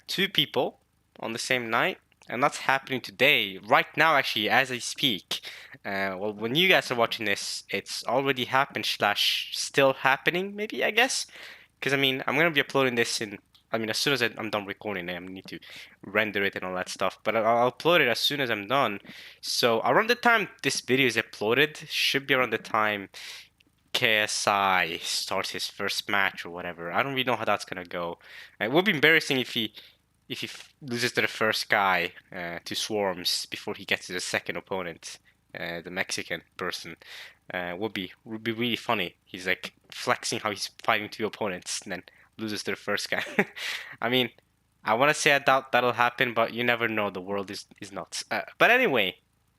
two people on the same night, and that's happening today, right now, actually, as I speak. Well, when you guys are watching this, it's already happened slash still happening, maybe, I guess. Because, I mean, I'm going to be uploading this in, I mean, as soon as I'm done recording it, I need to render it and all that stuff. But I'll upload it as soon as I'm done. So around the time this video is uploaded, should be around the time KSI starts his first match or whatever. I don't really know how that's gonna go. It would be embarrassing if he loses to the first guy to Swarms before he gets to the second opponent, the Mexican person. Would be really funny. He's like flexing how he's fighting two opponents and then loses to the first guy. I mean, I want to say I doubt that'll happen, but you never know. The world is nuts. But anyway,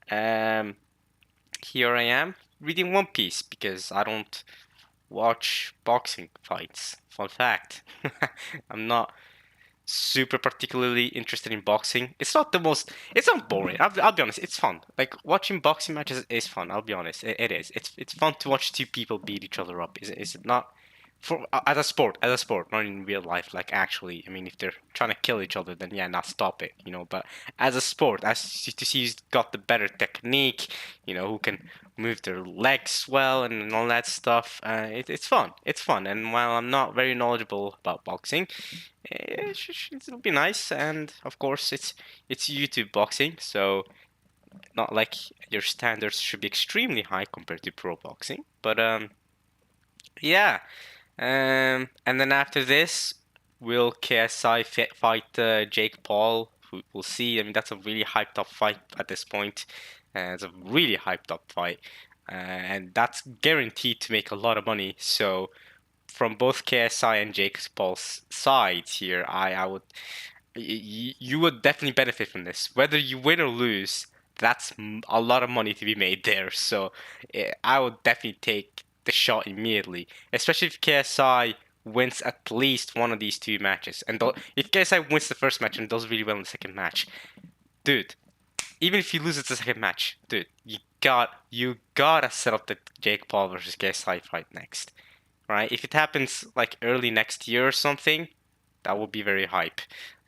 um, here I am reading One Piece because I don't watch boxing fights. Fun fact. I'm not super particularly interested in boxing. It's not the most. It's not boring. I'll be honest. It's fun. Like watching boxing matches is fun. I'll be honest. It is. It's fun to watch two people beat each other up. Is it not? For as a sport, not in real life. Like actually, I mean, if they're trying to kill each other, then yeah, not stop it. You know. But as a sport, as to see who's got the better technique, you know, who can move their legs well and all that stuff. It's fun. It's fun. And while I'm not very knowledgeable about boxing, it'll be nice. And of course, it's YouTube boxing, so not like your standards should be extremely high compared to pro boxing. But yeah. And then after this, will KSI fight Jake Paul? We'll see. I mean, that's a really hyped up fight at this point. It's a really hyped up fight, and that's guaranteed to make a lot of money. So from both KSI and Jake Paul's sides here, I would you would definitely benefit from this. Whether you win or lose, that's a lot of money to be made there. So I would definitely take the shot immediately, especially if KSI wins at least one of these two matches. And if KSI wins the first match and does really well in the second match, dude, even if you lose it the second match, dude, you gotta set up the Jake Paul versus KSI fight next, right? If it happens like early next year or something, that would be very hype.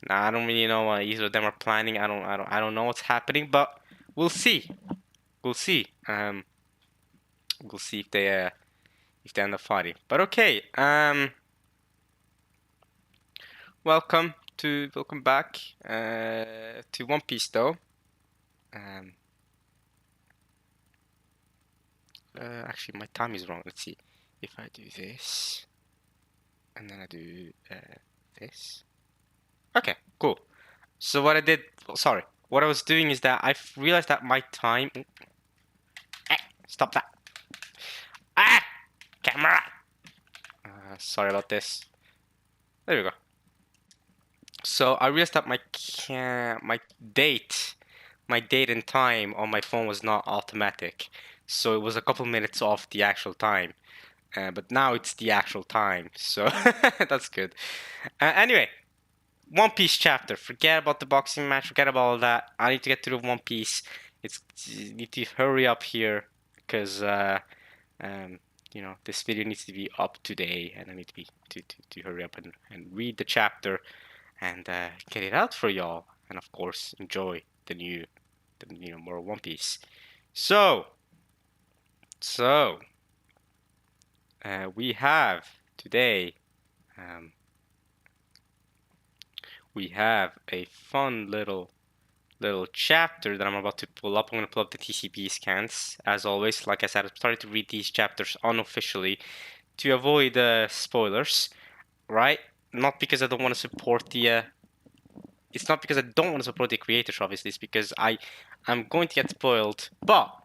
Now I don't really know what either of them are planning. I don't know what's happening, but we'll see. We'll see. We'll see if they end up fighting. But okay. Welcome back. To One Piece though. Um. Actually, my time is wrong. Let's see. If I do this, and then I do this. Okay, cool. So what I did, sorry, what I was doing is that I realized that my time. Stop that! Ah, camera. Sorry about this. There we go. So I realized that my date and time on my phone was not automatic, so it was a couple minutes off the actual time. But now it's the actual time, so that's good. Anyway, One Piece chapter. Forget about the boxing match. Forget about all that. I need to get through One Piece. Need to hurry up here because you know, this video needs to be up today, and I need to be to hurry up and read the chapter and get it out for y'all, and of course enjoy the more One Piece. So we have today. We have a fun little chapter that I'm about to pull up. I'm going to pull up the TCP scans. As always, like I said, I've started to read these chapters unofficially to avoid spoilers, right? Not because I don't want to support the... it's not because I don't want to support the creators, obviously. It's because I'm going to get spoiled. But,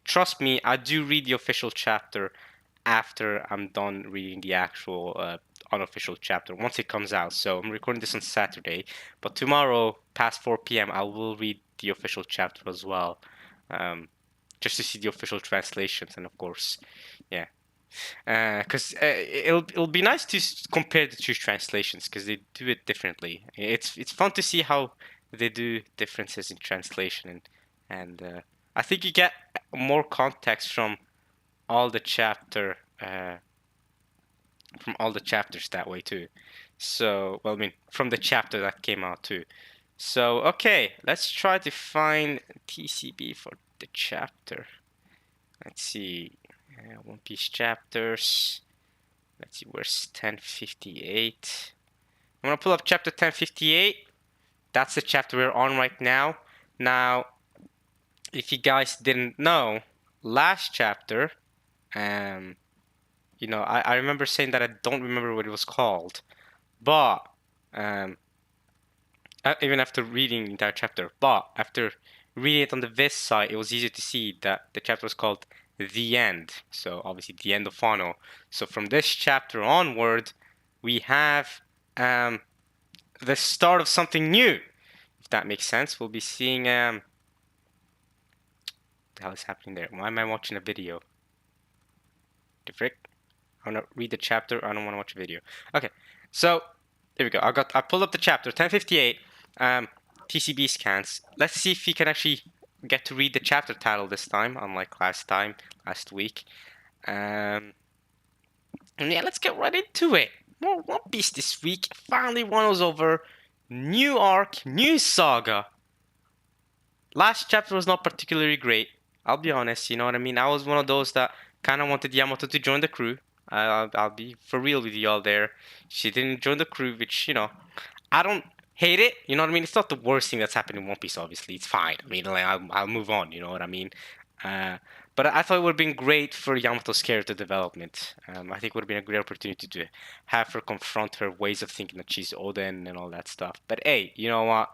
trust me, I do read the official chapter after I'm done reading the actual unofficial chapter once it comes out. So I'm recording this on Saturday, but tomorrow past 4 p.m. I will read the official chapter as well, just to see the official translations, and of course, yeah, because it'll be nice to compare the two translations because they do it differently. It's fun to see how they do differences in translation, and I think you get more context all the chapter from all the chapters that way too. So, well, I mean, from the chapter that came out too. So, okay, let's try to find TCB for the chapter. Let's see, One Piece chapters. Let's see, where's 1058? I'm gonna pull up chapter 1058. That's the chapter we're on right now. Now, if you guys didn't know, last chapter, I remember saying that I don't remember what it was called, but um, even after reading the entire chapter, but after reading it on the Viz site, it was easy to see that the chapter was called The End. So obviously the end of Wano. So from this chapter onward, we have the start of something new. If that makes sense, we'll be seeing what the hell is happening there? Why am I watching a video? The frick? I want to read the chapter. I don't want to watch a video. Okay, so there we go. I pulled up the chapter 1058. TCB scans. Let's see if we can actually get to read the chapter title this time, unlike last week. And yeah, let's get right into it. More One Piece this week. Finally, one was over. New arc, new saga. Last chapter was not particularly great. I'll be honest, you know what I mean? I was one of those that kind of wanted Yamato to join the crew. I'll be for real with y'all there. She didn't join the crew, which, I don't hate it. You know what I mean? It's not the worst thing that's happened in One Piece, obviously. It's fine. I mean, like, I'll move on, you know what I mean? But I thought it would have been great for Yamato's character development. I think it would have been a great opportunity to have her confront her ways of thinking that she's Oden and all that stuff. But hey, you know what?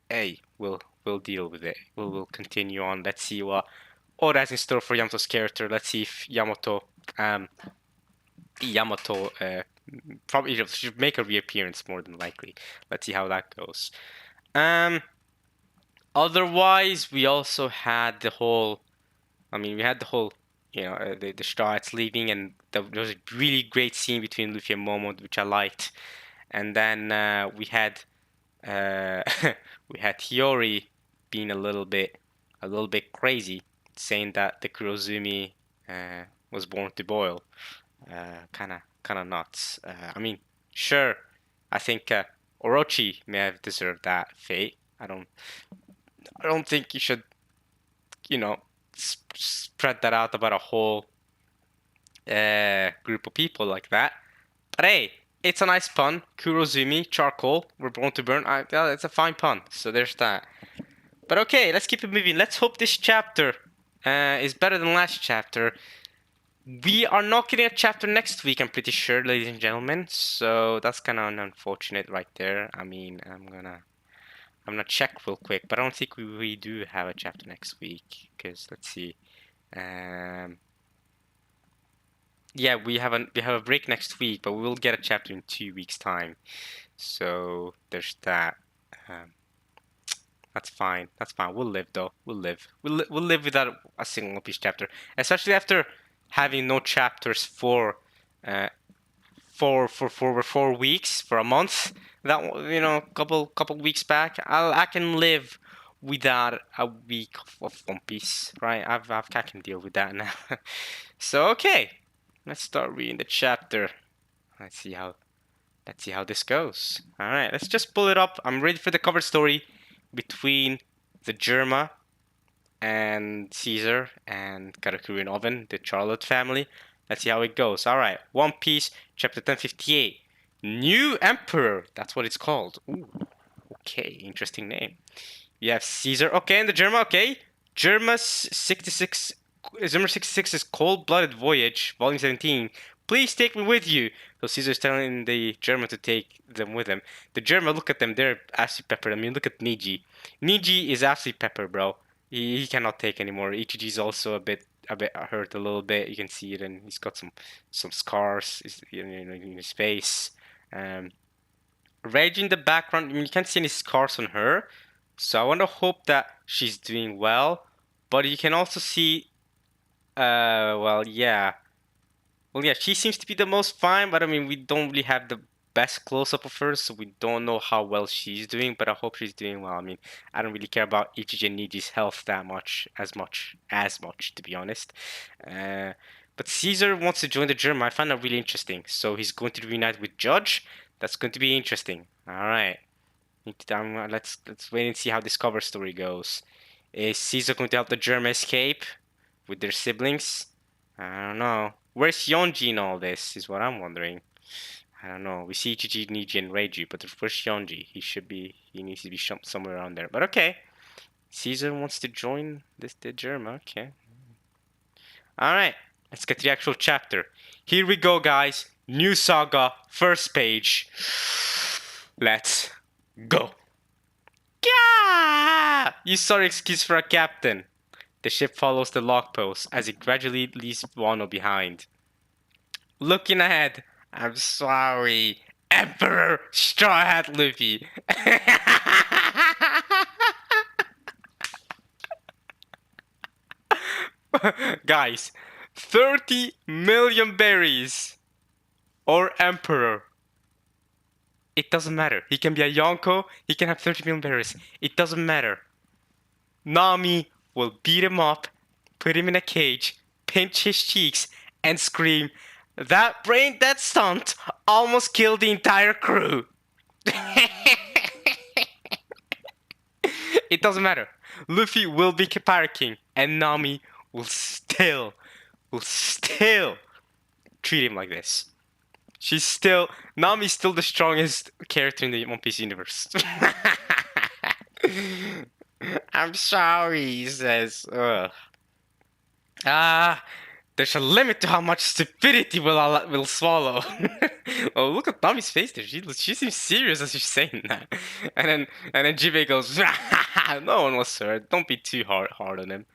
Hey, we'll deal with it. We'll continue on. Let's see what Oda has in store for Yamato's character. Let's see if Yamato probably should make a reappearance more than likely. Let's see how that goes. Otherwise, we also had the whole. I mean, we had the whole. The Strats leaving, and there was a really great scene between Luffy and Momo, which I liked. And then we had we had Hiyori being a little bit crazy, saying that the Kurozumi was born to boil. Kind of nuts. I mean, sure, I think Orochi may have deserved that fate. I don't think you should, spread that out about a whole group of people like that. But hey, it's a nice pun. Kurozumi, charcoal, we're born to burn. It's a fine pun. So there's that. But okay, let's keep it moving. Let's hope this chapter is better than last chapter. We are not getting a chapter next week, I'm pretty sure, ladies and gentlemen. So that's kind of unfortunate right there. I mean, I'm gonna check real quick, but I don't think we do have a chapter next week. Because let's see. Yeah, we have a break next week, but we will get a chapter in 2 weeks' time. So there's that. That's fine. That's fine. We'll live though. We'll live. We'll live without a single One Piece chapter, especially after having no chapters for 4 weeks, for a month. That couple weeks back, I can live without a week of One Piece, right? I can deal with that now. So okay, let's start reading the chapter. Let's see how this goes. All right, let's just pull it up. I'm ready for the cover story between the Germa and Caesar and Karakuri and Oven, the Charlotte family. Let's see how it goes. All right, One Piece, chapter 1058. New Emperor. That's what it's called. Ooh, okay, interesting name. You have Caesar. Okay, and the Germa. Okay, Germa 66. Zimmer 66 is Cold-Blooded Voyage, Volume 17. Please take me with you. So Caesar's telling the German to take them with him. The German, look at them. They're absolutely peppered. I mean, look at Niji. Niji is absolutely peppered, bro. He cannot take anymore. Ichiji's also a bit hurt a little bit. You can see it, and he's got some scars in his face. Rage in the background. I mean, you can't see any scars on her. So I want to hope that she's doing well. But you can also see well, yeah. Well, yeah, she seems to be the most fine, but I mean, we don't really have the best close-up of her, so we don't know how well she's doing, but I hope she's doing well. I mean, I don't really care about Ichiji and Niji's health that much, as much, to be honest. But Caesar wants to join the German. I find that really interesting. So he's going to reunite with Judge. That's going to be interesting. All right. Let's wait and see how this cover story goes. Is Caesar going to help the Germa escape with their siblings? I don't know. Where's Yonji in all this? Is what I'm wondering. I don't know. We see Ichiji, Niji, and Reiji, but where's Yonji? He needs to be somewhere around there. But okay. Caesar wants to join the Germa. Okay. All right. Let's get to the actual chapter. Here we go, guys. New saga, first page. Let's go. Yeah! You sorry excuse for a captain. The ship follows the log post as it gradually leaves Wano behind. Looking ahead, I'm sorry, Emperor Straw Hat Luffy. Guys, 30 million berries or Emperor. It doesn't matter. He can be a Yonko, he can have 30 million berries. It doesn't matter. Nami will beat him up, put him in a cage, pinch his cheeks, and scream, "That brain dead stunt almost killed the entire crew." It doesn't matter. Luffy will be Pirate King, and Nami will still treat him like this. Nami's still the strongest character in the One Piece universe. I'm sorry, he says. Ugh. There's a limit to how much stupidity will swallow. Oh, look at Nami's face there. She seems serious as she's saying that. And then Jibe goes, "No one was hurt. Don't be too hard on him.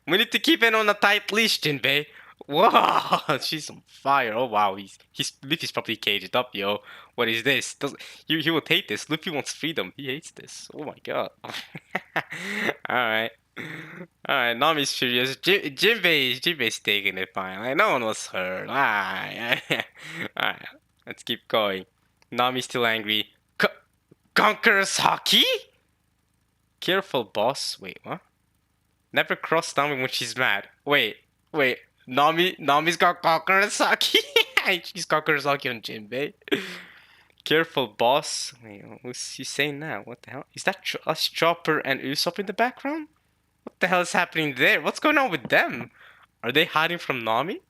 We need to keep him on a tight leash, Jinbei." Whoa, she's on fire. Oh wow, Luffy's probably caged up, yo. What is this? He would hate this. Luffy wants freedom. He hates this. Oh my god. Alright. Alright, Nami's furious. Jinbei's taking it fine. Like, no one was hurt. Alright, let's keep going. Nami's still angry. Conqueror's Haki? Careful, boss. Wait, what? Never cross Nami when she's mad. Wait. Nami's got Conqueror's Haki? She's Conqueror's Haki on Jinbei. Careful, boss. Wait, what's he saying now? What the hell? Is that us, Chopper, and Usopp in the background? What the hell is happening there? What's going on with them? Are they hiding from Nami?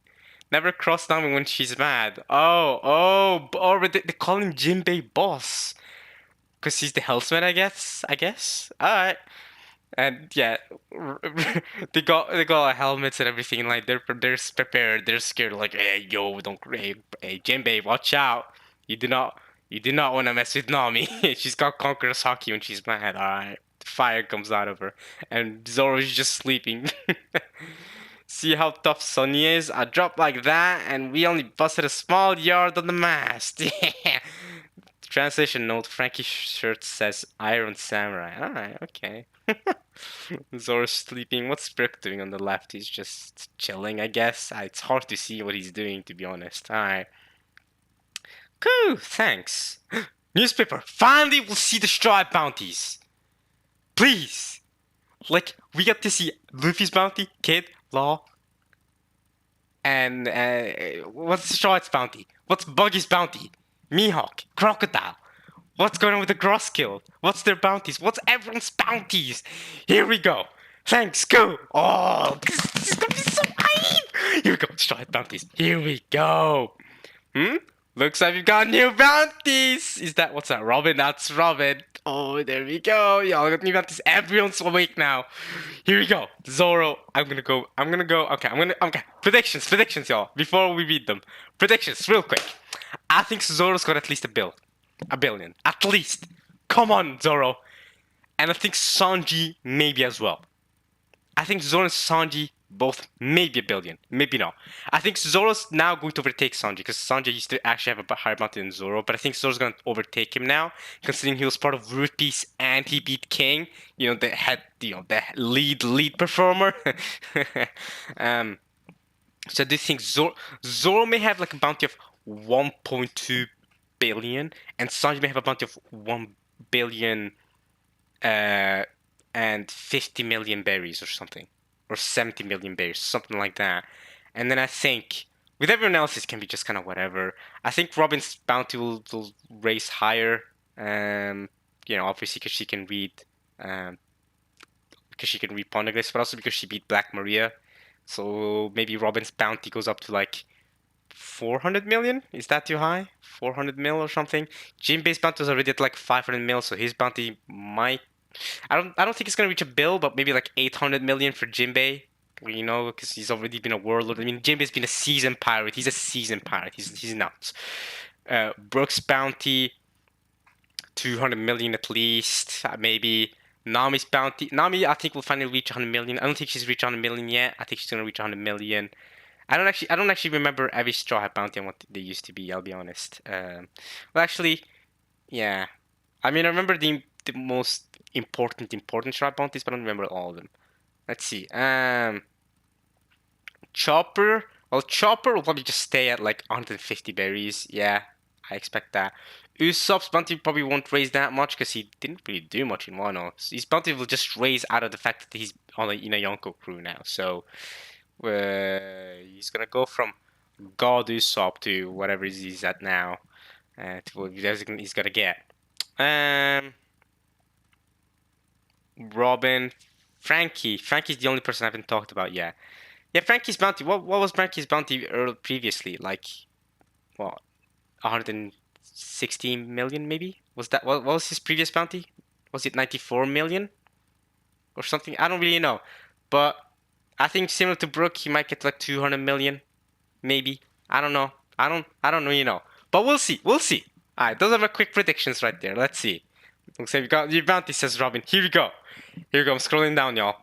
Never cross Nami when she's mad. Oh, they call him Jinbei boss. Because he's the helmsman, I guess? Alright. And yeah, they got helmets and everything. Like they're prepared. They're scared. Like, hey, yo, hey, Jinbei, watch out. You do not want to mess with Nami. She's got Conqueror's Haki when she's mad. All right, fire comes out of her, and Zoro's just sleeping. See how tough Sunny is? A drop like that, and we only busted a small yard on the mast. Translation note: Frankie's shirt says Iron Samurai. All right, okay. Zoro's sleeping. What's Brook doing on the left? He's just chilling, I guess. It's hard to see what he's doing, to be honest. Alright. Cool, thanks. Newspaper. Finally, we'll see the Straw Hat Bounties. Please. Like, we got to see Luffy's bounty, Kid, Law, and what's the Straw Hat's bounty? What's Buggy's bounty? Mihawk, Crocodile. What's going on with the Gross Guild? What's their bounties? What's everyone's bounties? Here we go. Thanks, go. Oh, this is gonna be so hype. Here we go. Straw Hat bounties. Here we go. Looks like we've got new bounties. What's that? Robin? That's Robin. Oh, there we go. Y'all got new bounties. Everyone's awake now. Here we go. Zoro. I'm gonna go. Okay. Predictions, y'all. Before we read them. Predictions, real quick. I think Zoro's got at least a billion. At least. Come on, Zoro. And I think Sanji maybe as well. I think Zoro and Sanji both maybe a billion. Maybe not. I think Zoro's now going to overtake Sanji because Sanji used to actually have a higher bounty than Zoro. But I think Zoro's going to overtake him now, considering he was part of Root Piece and he beat King. You know, the lead performer. So I do think Zoro may have like a bounty of 1.2 billion, and Sanji may have a bounty of 1 billion and 50 million berries or something, or 70 million berries, something like that. And then I think With everyone else, it can be just kind of whatever. I think Robin's bounty will raise higher. Um, obviously um, because she can read Poneglyphs, but also because she beat Black Maria. So maybe Robin's bounty goes up to like 400 million? Is that too high? 400 mil or something? Jinbei's bounty is already at like 500 mil, so his bounty might. I don't think it's gonna reach a bill, but maybe like 800 million for Jinbei. Because he's already been a warlord. I mean, Jinbei's been a seasoned pirate. He's a seasoned pirate. He's nuts. Brooks' bounty, 200 million at least. Maybe Nami's bounty. Nami, I think will finally reach 100 million. I don't think she's reached 100 million yet. I think she's gonna reach 100 million. I don't actually remember every Straw Hat bounty and what they used to be. I'll be honest. Well, actually, yeah. I mean, I remember the most important Straw Hat bounties, but I don't remember all of them. Let's see. Chopper. Well, Chopper will probably just stay at like 150 berries. Yeah, I expect that. Usopp's bounty probably won't raise that much because he didn't really do much in Wano. His bounty will just raise out of the fact that he's on a Yonko crew now. So he's gonna go from God Usopp to whatever he's at now. To what he's gonna get. Robin, Frankie. Frankie's the only person I haven't talked about yet. Yeah, Frankie's bounty. What was Frankie's bounty previously? Like, what, 116 million maybe? Was that what was his previous bounty? Was it 94 million or something? I don't really know, but I think similar to Brook, he might get like 200 million, maybe. I don't know. I don't really know, but we'll see. We'll see. All right, those are my quick predictions right there. Let's see. Looks like we got your bounty, says Robin. Here we go. Here we go. I'm scrolling down, y'all.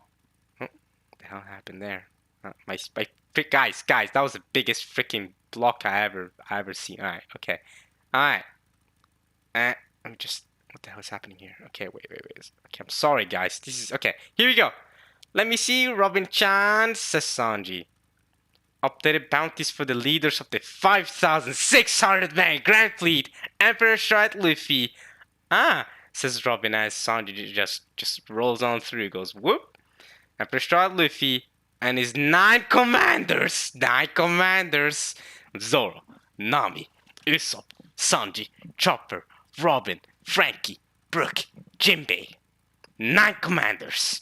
Oh, what the hell happened there? My guys, that was the biggest freaking block I ever seen. All right, okay, all right. Let me just. What the hell is happening here? Okay, wait. Okay, I'm sorry, guys. This is okay. Here we go. Let me see, Robin-chan, says Sanji. Updated bounties for the leaders of the 5,600 man Grand Fleet, Emperor Stride Luffy. Ah, says Robin as Sanji just rolls on through. Goes whoop. Emperor Stride Luffy and his 9 commanders. 9 commanders. Zoro, Nami, Usopp, Sanji, Chopper, Robin, Frankie, Brook, Jinbei. 9 commanders.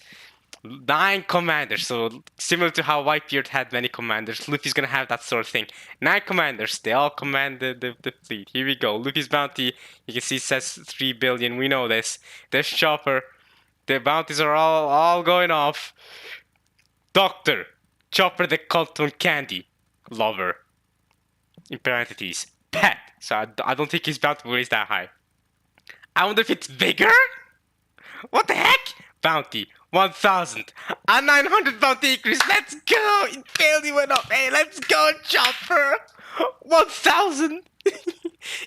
9 commanders, so similar to how Whitebeard had many commanders, Luffy's gonna have that sort of thing. 9 commanders, they all command the fleet. Here we go. Luffy's bounty, you can see it says 3 billion, we know this. There's Chopper. The bounties are all going off. Doctor, Chopper the cotton candy lover. In parentheses, pet. So I don't think his bounty will raise that high. I wonder if it's bigger? What the heck? Bounty 1,000. A 900 bounty increase. Let's go. It barely went up. Hey, let's go, Chopper. 1,000.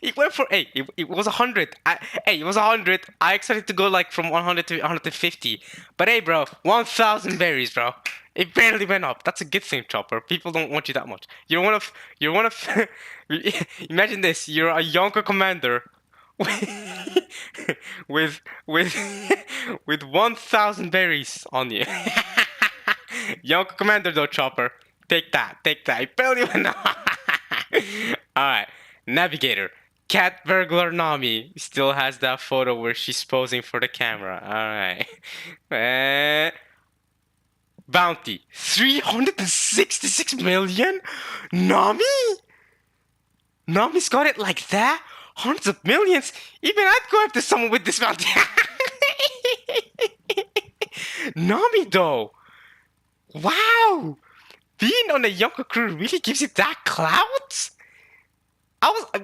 It went for it was 100. It was 100. I expected to go like from 100 to 150. But hey, bro, 1,000 berries, bro. It barely went up. That's a good thing, Chopper. People don't want you that much. You're one of. Imagine this. You're a Yonko commander with with 1,000 berries on you. Yonko commander though, Chopper. Take that. It barely went up. Alright. Navigator. Cat burglar Nami still has that photo where she's posing for the camera. Alright. Bounty 366 million? Nami's got it like that? Hundreds of millions? Even I'd go after someone with this bounty. Nami though. Wow. Being on a Yonko crew really gives you that clout?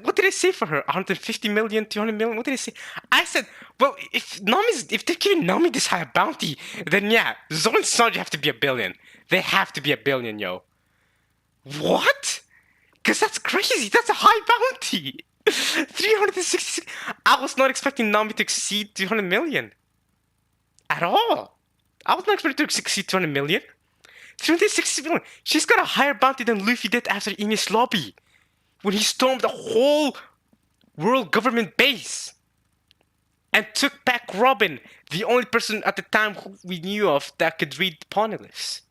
What did I say for her? 150 million, 200 million? What did I say? I said, well, if they're giving Nami this high bounty, then yeah, Zoro and Sanji have to be a billion. They have to be a billion, yo. What? Because that's crazy. That's a high bounty. 366. I was not expecting Nami to exceed 200 million. At all. I was not expecting to exceed 200 million. 360 million. She's got a higher bounty than Luffy did after Enies Lobby, when he stormed the whole world government base and took back Robin, the only person at the time who we knew of that could read poneglyphs.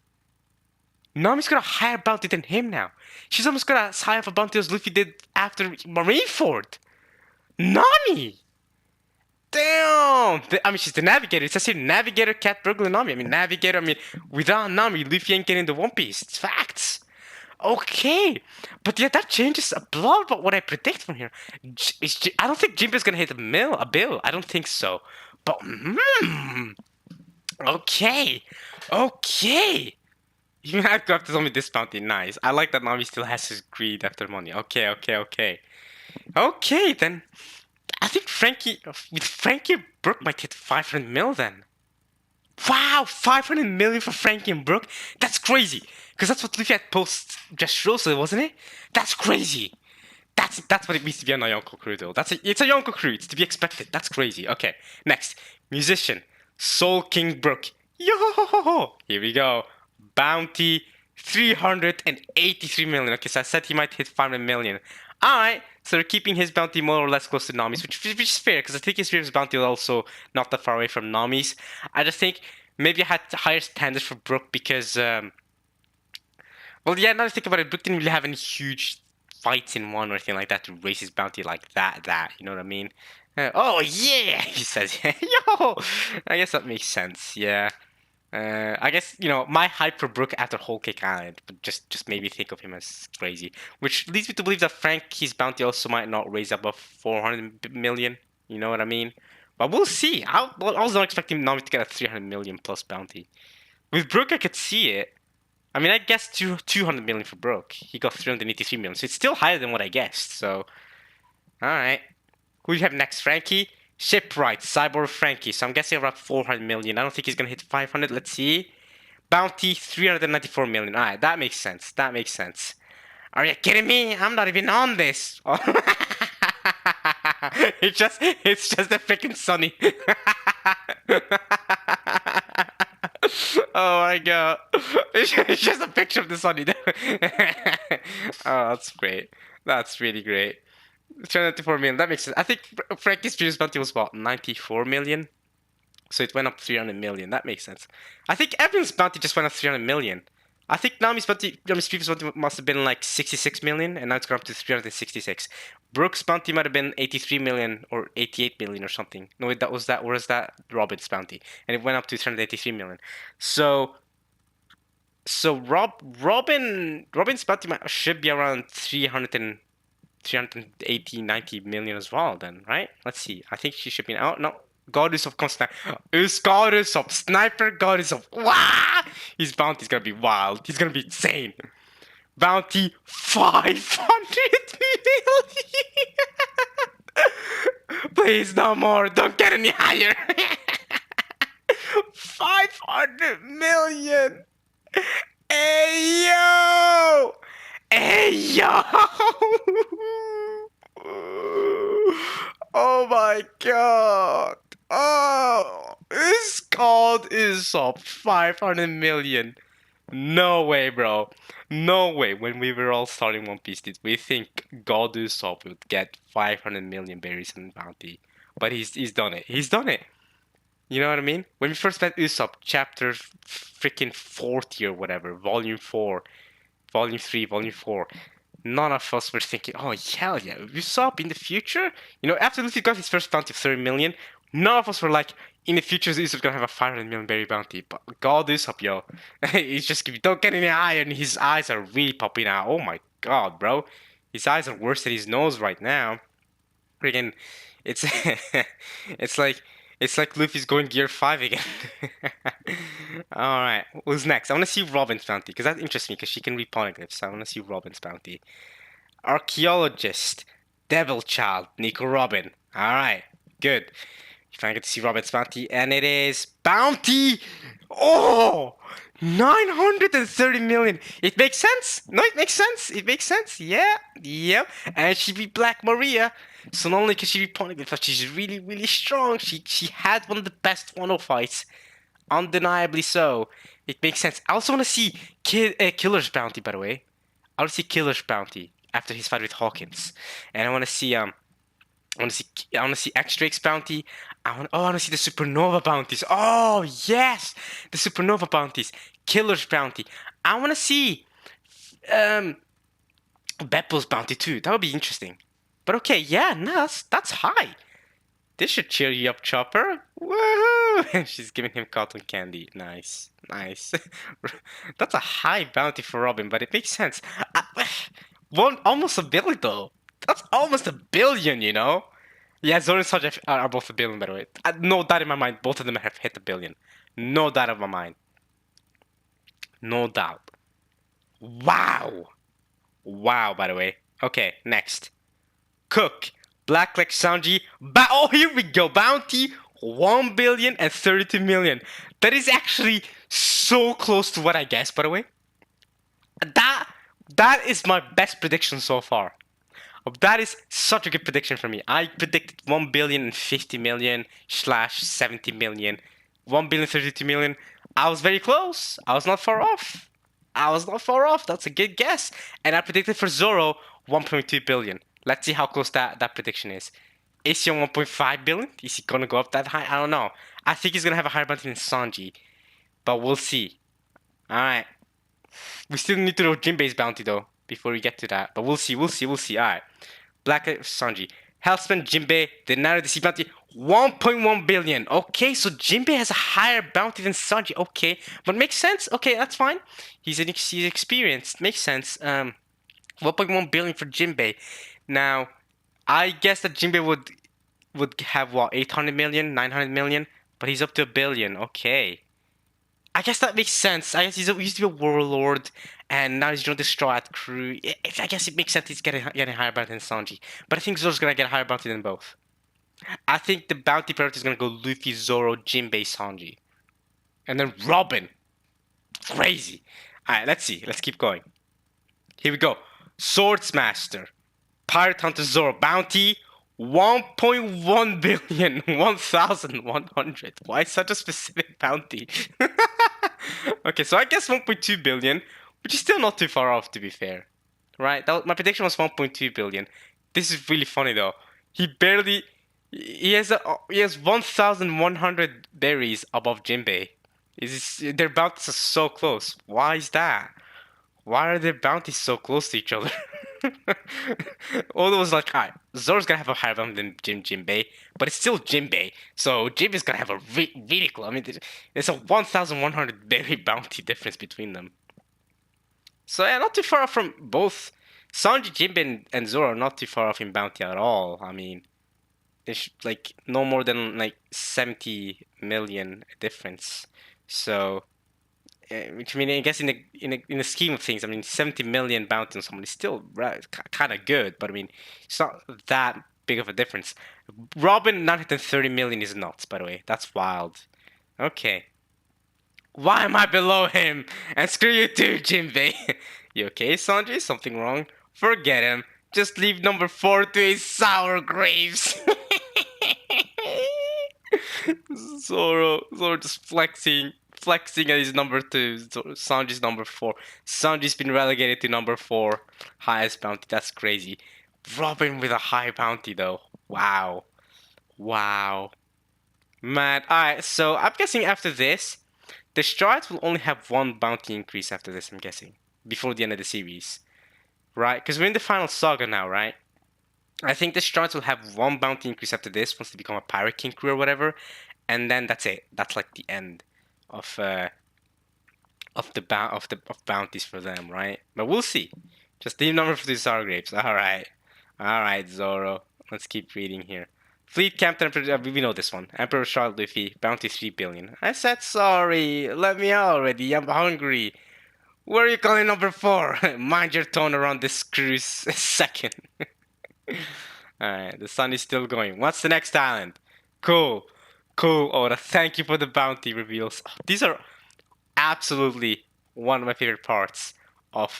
Nami's got a higher bounty than him now. She's almost got as high of a bounty as Luffy did after Marineford. Nami! Damn! I mean, she's the navigator. It says here, navigator, cat, burglar, Nami. I mean, navigator, I mean, without Nami, Luffy ain't getting the One Piece. It's facts. Okay. But yeah, that changes a lot about what I predict from here. I don't think Jinbe's gonna hit a bill. I don't think so. But, okay. Okay. You have to have to tell me this bounty. Nice. I like that Nami still has his greed after money. Okay, okay, okay. Okay, then. I think with Frankie Brook might hit 500 mil then. Wow, 500 million for Frankie and Brook? That's crazy. Because that's what Luffy had post Dressrosa, wasn't it? That's crazy. That's what it means to be a Yonko crew, though. It's a Yonko crew. It's to be expected. That's crazy. Okay, next. Musician. Soul King Brook. Yo! Here we go. Bounty 383 million. Okay, so I said he might hit 500 million. Alright, so they're keeping his bounty more or less close to Nami's, which is fair, because I think his previous bounty was also not that far away from Nami's. I just think maybe I had higher standards for Brook because, well, yeah, now that I think about it, Brook didn't really have any huge fights in one or anything like that to raise his bounty like that, you know what I mean? Oh, yeah, he says, yo! I guess that makes sense, yeah. I guess, you know, my hype for Brook after Whole Cake Island would just made me think of him as crazy. Which leads me to believe that Frankie's bounty also might not raise above 400 million. You know what I mean? But we'll see. I was not expecting Nami to get a 300 million plus bounty. With Brook, I could see it. I mean, I guessed 200 million for Brook. He got 383 million. So it's still higher than what I guessed. So, alright. Who do you have next? Frankie? Shipwright, Cyborg Frankie. So I'm guessing around 400 million. I don't think he's gonna hit 500. Let's see. Bounty 394 million. Alright, that makes sense. That makes sense. Are you kidding me? I'm not even on this. it's just a freaking Sunny. Oh my god. It's just a picture of the Sunny. Oh, that's great. That's really great. 394 million, that makes sense. I think Frankie's previous bounty was about 94 million. So it went up 300 million. That makes sense. I think everyone's bounty just went up 300 million. I think Nami's previous bounty must have been like 66 million, and now it's gone up to 366. Brook's bounty might have been 83 million or 88 million or something. No, wait, was that Robin's bounty, and it went up to 383 million. So Robin's bounty should be around 380, 90 million as well then, right? Let's see. I think she should be out. No. God Usopp comes now. God Usopp. Sniper God Usopp. Wow! His bounty's gonna be wild. He's gonna be insane. Bounty 500 million. Please, no more. Don't get any higher. 500 million. Hey, yo! Hey, yo! Oh my god! Oh, this God Usopp 500 million. No way, bro. No way. When we were all starting One Piece, did we think God Usopp would get 500 million berries in bounty? But he's done it. He's done it. You know what I mean? When we first met Usopp, chapter freaking 40 or whatever, volume 4, volume 3, volume 4. None of us were thinking, oh, hell yeah, Usopp in the future? You know, after Luffy got his first bounty of 30 million, none of us were like, in the future, Usopp's gonna have a 500 million berry bounty. But God, Usopp, yo. He's just, don't get any higher, and his eyes are really popping out. Oh my god, bro. His eyes are worse than his nose right now. Freaking, it's, it's like Luffy's going Gear 5 again. Alright, who's next? I want to see Robin's bounty, because that interests me, because she can read poneglyphs. I want to see Robin's bounty. Archaeologist, Devil Child, Nico Robin. Alright, good. If I get to see Robin's bounty, and it is bounty! Oh! 930 million. It makes sense. No, it makes sense. It makes sense. Yeah. Yep. And she be Black Maria. So not only can she be poneglyph, but she's really, really strong. She had one of the best Wano fights. Undeniably so. It makes sense. I also want to see Killer's bounty, by the way. I want to see Killer's bounty after his fight with Hawkins. And I want to see I want to see X-Drake's bounty. I want to see the Supernova bounties. Oh yes, the Supernova bounties. Killer's bounty. I want to see um Beppo's bounty too. That would be interesting. But okay, yeah, no, that's high. This should cheer you up, Chopper. Woohoo! She's giving him cotton candy. Nice, nice. That's a high bounty for Robin, but it makes sense. One almost a billion though. That's almost a billion, you know. Yeah, Zoro and Sanji are both a billion, by the way. No doubt in my mind, both of them have hit a billion. No doubt in my mind. No doubt. Wow. Wow, by the way. Okay, next. Cook. Blackleg Sanji. Oh, here we go. Bounty 1 billion and 32 million. That is actually so close to what I guessed, by the way. That is my best prediction so far. That is such a good prediction for me. I predicted 1 billion and 50 million slash 70 million. 1 billion 32 million. I was very close. I was not far off. I was not far off. That's a good guess. And I predicted for Zoro 1.2 billion. Let's see how close that prediction is. Is he on 1.5 billion? Is he gonna go up that high? I don't know. I think he's gonna have a higher bounty than Sanji. But we'll see. Alright. We still need to know Jinbei's bounty though, before we get to that. But we'll see. Alright. Black Sanji. Hellspan, Jinbei, the Naruto DC bounty, 1.1 billion. Okay, so Jinbei has a higher bounty than Sanji. Okay, but makes sense. Okay, that's fine. He's experienced. Makes sense. 1.1 billion for Jinbei. Now, I guess that Jinbei would have what, 800 million, 900 million, but he's up to a billion. Okay. I guess that makes sense. I guess he used to be a warlord, and now he's joined the Straw Hat crew. I guess it makes sense he's getting higher bounty than Sanji. But I think Zoro's gonna get a higher bounty than both. I think the bounty priority is gonna go Luffy, Zoro, Jinbei, Sanji. And then Robin. Crazy. Alright, let's see. Let's keep going. Here we go. Swordsmaster. Pirate Hunter Zoro. Bounty 1.1 billion. 1,100. Why such a specific bounty? Okay, so I guess 1.2 billion, which is still not too far off, to be fair. Right? My prediction was 1.2 billion. This is really funny though. He has 1,100 berries above Jinbei. Their bounties are so close. Why is that? Why are their bounties so close to each other? Oda was like, alright, Zoro's gonna have a higher bounty than Jinbei, but it's still Jinbei, so Jinbei's gonna have a really close. I mean, there's a 1,100 berry bounty difference between them. So yeah, not too far off from both. Sanji, Jinbei, and Zoro are not too far off in bounty at all. I mean, it's like no more than like 70 million difference. So, which I mean, I guess in the scheme of things, I mean, 70 million bounty on someone is still kind of good, but I mean, it's not that big of a difference. Robin 930 million is nuts, by the way. That's wild. Okay. Why am I below him? And screw you too, Jinbei. You okay, Sanji? Something wrong? Forget him. Just leave number 4 to his sour grapes. Zoro just flexing at his number 2. Sanji's number 4. Sanji's been relegated to number 4. Highest bounty. That's crazy. Robin with a high bounty though. Wow. Man, alright, so I'm guessing after this, the Strides will only have one bounty increase after this, I'm guessing. Before the end of the series. Right? Because we're in the final saga now, right? I think the Strides will have one bounty increase after this, once they become a Pirate King crew or whatever. And then that's it. That's like the end of bounties for them, right? But we'll see. Just leave number for the sour grapes. Alright, Zoro. Let's keep reading here. Fleet Captain, we know this one. Emperor Charles Luffy, bounty 3 billion. I said sorry. Let me out already. I'm hungry. Where are you calling number 4? Mind your tone around this cruise second. Alright, the sun is still going. What's the next island? Cool, Oda. Thank you for the bounty reveals. These are absolutely one of my favorite parts of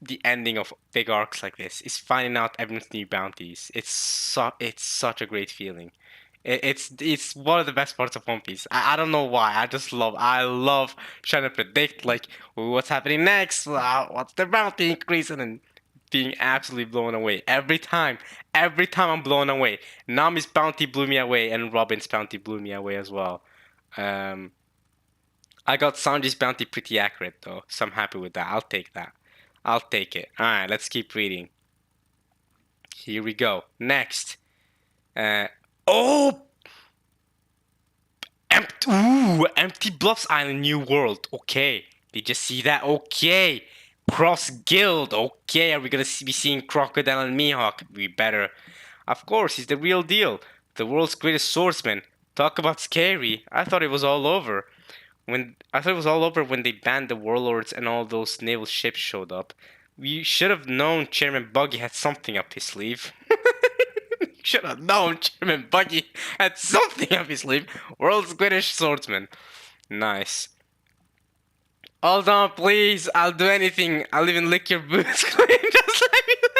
the ending of big arcs like this. Is finding out everyone's new bounties. It's such a great feeling. It's one of the best parts of One Piece. I don't know why. I love trying to predict like what's happening next. What's the bounty increase, and then being absolutely blown away every time. Every time I'm blown away. Nami's bounty blew me away, and Robin's bounty blew me away as well. I got Sanji's bounty pretty accurate though, so I'm happy with that. I'll take that. I'll take it. Alright, let's keep reading. Here we go. Next. Uh, oh! Empty Bluffs Island, New World. Okay. Did you see that? Okay. Cross Guild. Okay. Are we gonna be seeing Crocodile and Mihawk? We better. Of course, he's the real deal. The world's greatest swordsman. Talk about scary. I thought it was all over. I thought it was all over when they banned the warlords and all those naval ships showed up. We should have known Chairman Buggy had something up his sleeve. Should have known Chairman Buggy had something up his sleeve. World's greatest swordsman. Nice. Hold on, please. I'll do anything. I'll even lick your boots clean. Just let me lick.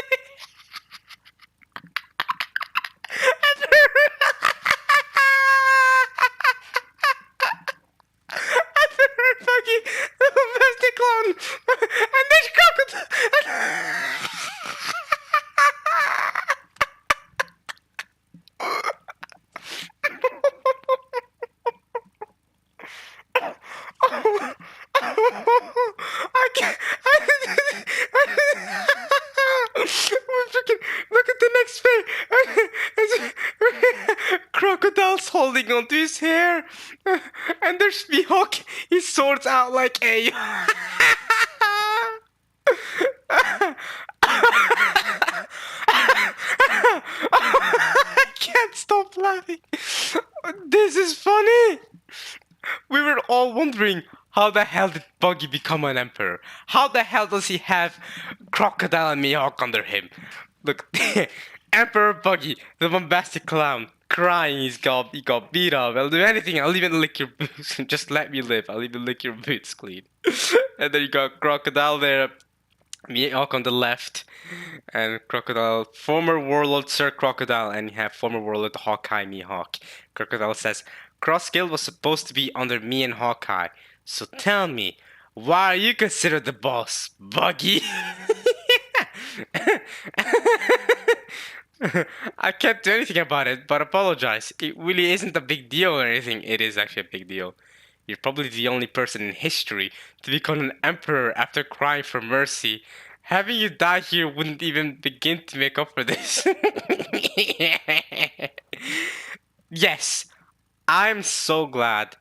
Buggy, the clown, and this crocodile. I can't. Freaking look at the next page. Crocodile's holding onto his hair, and there's Mihawk. His sword's out like a. I can't stop laughing. This is funny. We were all wondering, how the hell did Buggy become an emperor? How the hell does he have Crocodile and Mihawk under him? Look, Emperor Buggy, the bombastic clown, crying he got beat up. I'll do anything, I'll even lick your boots. Just let me live, I'll even lick your boots clean. And then you got Crocodile there, Mihawk on the left, and Crocodile, former warlord Sir Crocodile, and you have former warlord Hawkeye Mihawk. Crocodile says, Cross Guild was supposed to be under me and Hawkeye, so tell me, why are you considered the boss, Buggy? I can't do anything about it, but apologize. It really isn't a big deal or anything. It is actually a big deal. You're probably the only person in history to become an emperor after crying for mercy. Having you die here wouldn't even begin to make up for this. Yes, I'm so glad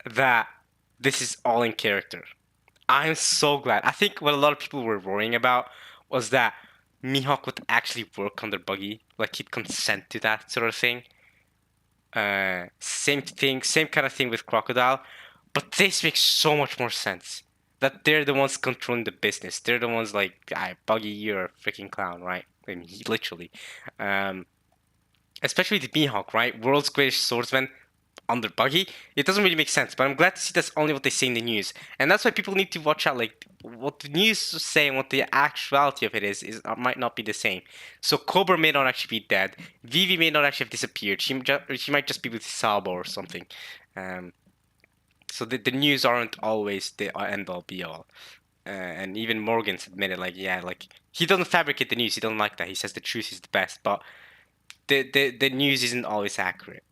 that this is all in character. I'm so glad. I think what a lot of people were worrying about was that Mihawk would actually work under Buggy, like he'd consent to that sort of thing. Same thing, same kind of thing with Crocodile, but this makes so much more sense. That they're the ones controlling the business. They're the ones like, Buggy, you're a freaking clown, right? I mean, literally. Especially the Mihawk, right? World's greatest swordsman under Buggy. It doesn't really make sense, but I'm glad to see that's only what they say in the news. And that's why people need to watch out, like, what the news say and what the actuality of it is might not be the same. So Cobra may not actually be dead. Vivi may not actually have disappeared. She might just be with Sabo or something. So the news aren't always the end-all be-all. And even Morgan's admitted, like, yeah, like, he doesn't fabricate the news. He doesn't like that. He says the truth is the best, but the news isn't always accurate.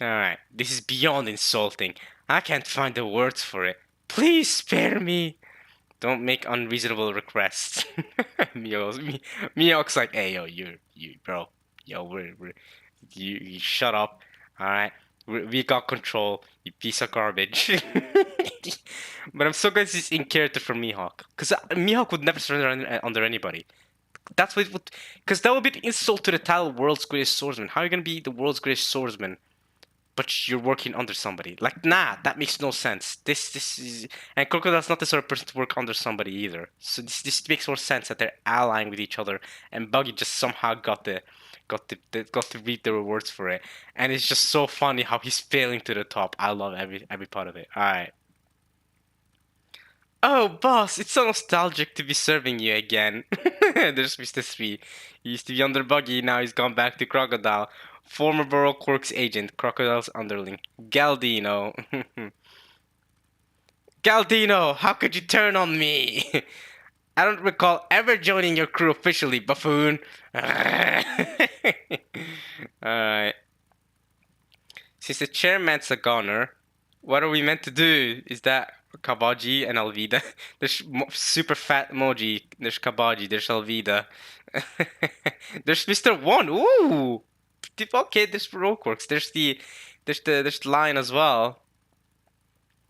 Alright, this is beyond insulting. I can't find the words for it. Please spare me. Don't make unreasonable requests. Mihawk's like, hey, yo, you, bro. Yo, you shut up. Alright? We got control, you piece of garbage. But I'm so glad this is in character for Mihawk. Because Mihawk would never surrender under anybody. That's what it would... Because that would be an insult to the title World's Greatest Swordsman. How are you going to be the World's Greatest Swordsman, but you're working under somebody? Like, nah, that makes no sense. This is... And Crocodile's not the sort of person to work under somebody either. So this makes more sense that they're allying with each other, and Buggy just somehow got to reap the rewards for it. And it's just so funny how he's failing to the top. I love every part of it. Alright. Oh, boss, it's so nostalgic to be serving you again. There's Mr. 3. He used to be under Buggy, now he's gone back to Crocodile. Former Borough Quirk's agent, Crocodile's underling. Galdino. Galdino, how could you turn on me? I don't recall ever joining your crew officially, buffoon. Alright. Since the chairman's a goner, What are we meant to do? Is that Kabaji and Alvida? There's super fat emoji. There's Kabaji. There's Alvida. There's Mr. One. Ooh. Okay, there's Roquworks. There's the lion as well.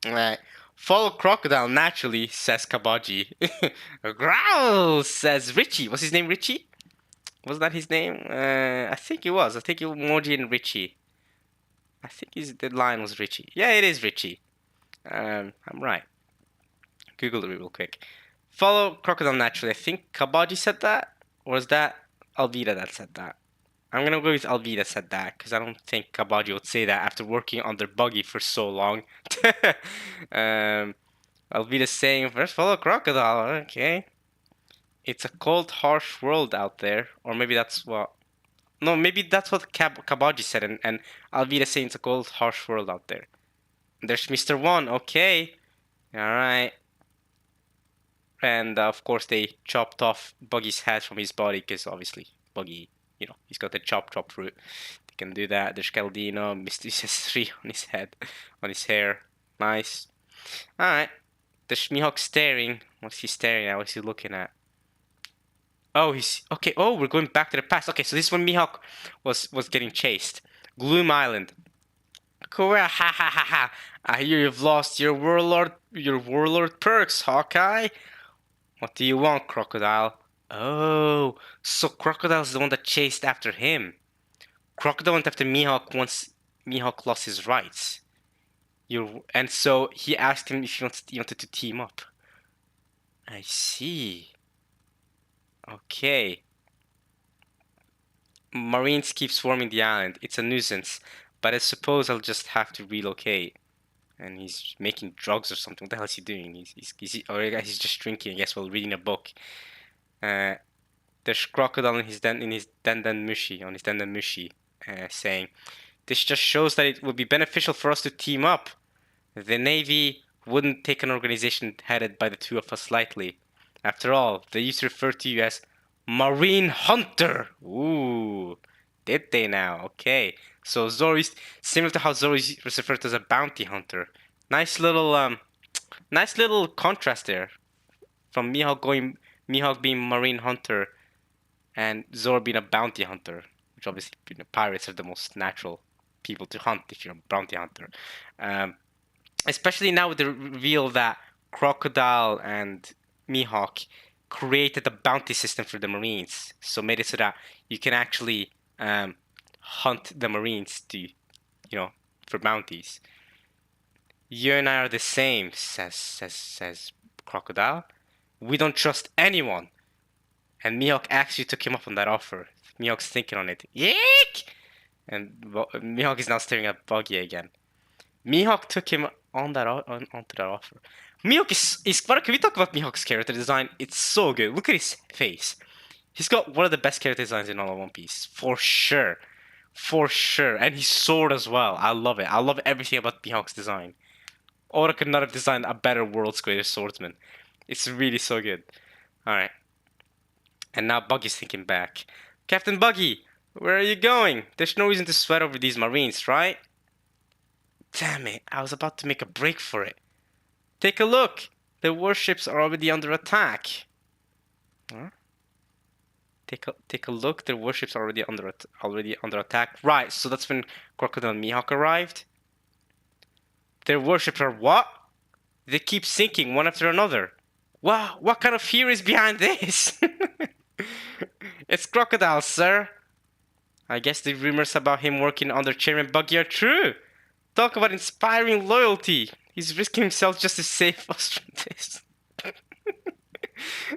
Alright. Follow crocodile naturally, says Kabaji. Growl, says Richie. What's his name, Richie? Was that his name? I think it was. I think it was Moji and Richie. I think the lion was Richie. Yeah, it is Richie. I'm right. Google it real quick. Follow crocodile naturally. I think Kabaji said that. Or was that Alvida that said that? I'm gonna go with Alvida said that because I don't think Kabaji would say that after working on their buggy for so long. Alvida saying first follow crocodile. Okay. It's a cold, harsh world out there, or maybe that's what. No, maybe that's what Kabaji said, and Alvida saying it's a cold, harsh world out there. There's Mr. One. Okay. All right. And of course, they chopped off Buggy's head from his body because obviously Buggy, he's got the chop root. They can do that. There's Caldino, Misty says 3 on his head, on his hair. Nice. Alright. There's Mihawk staring. What's he staring at? What's he looking at? Oh, he's okay. Oh, we're going back to the past. Okay, so this is when Mihawk was getting chased. Gloom Island. Korea, ha ha ha ha. I hear you've lost your warlord perks, Hawkeye. What do you want, Crocodile? Oh, so Crocodile's the one that chased after him. Crocodile went after Mihawk once Mihawk lost his rights. And so he asked him if he wanted to team up. I see. Okay. Marines keep swarming the island. It's a nuisance, but I suppose I'll just have to relocate. And he's making drugs or something. What the hell is he doing? He's just drinking, I guess, while reading a book. There's Crocodile in his Den Mushi, saying, "This just shows that it would be beneficial for us to team up. The Navy wouldn't take an organization headed by the two of us lightly. After all, they used to refer to you as Marine Hunter." Ooh, did they now? Okay. So Zoro's similar to how Zoro is referred to as a bounty hunter. Nice little contrast there from Mihawk being Marine Hunter and Zoro being a bounty hunter, which obviously pirates are the most natural people to hunt if you're a bounty hunter. Especially now with the reveal that Crocodile and Mihawk created a bounty system for the Marines, so made it so that you can actually hunt the Marines to, for bounties. You and I are the same, says Crocodile. We don't trust anyone. And Mihawk actually took him up on that offer. Mihawk's thinking on it. Yeek! And Mihawk is now staring at Buggy again. Mihawk took him on that onto that offer. Mihawk is. Can we talk about Mihawk's character design? It's so good. Look at his face. He's got one of the best character designs in all of One Piece, for sure, for sure. And his sword as well. I love it. I love everything about Mihawk's design. Oda could not have designed a better world's greatest swordsman. It's really so good. All right. And now Buggy's thinking back. Captain Buggy, where are you going? There's no reason to sweat over these Marines, right? Damn it, I was about to make a break for it. Take a look. The warships are already under attack. Huh? Take a look. The warships are already under attack. Right, so that's when Crocodile and Mihawk arrived. Their warships are what? They keep sinking one after another. Wow, what kind of fear is behind this? It's Crocodile, sir. I guess the rumors about him working under Chairman Buggy are true. Talk about inspiring loyalty. He's risking himself just to save us from this.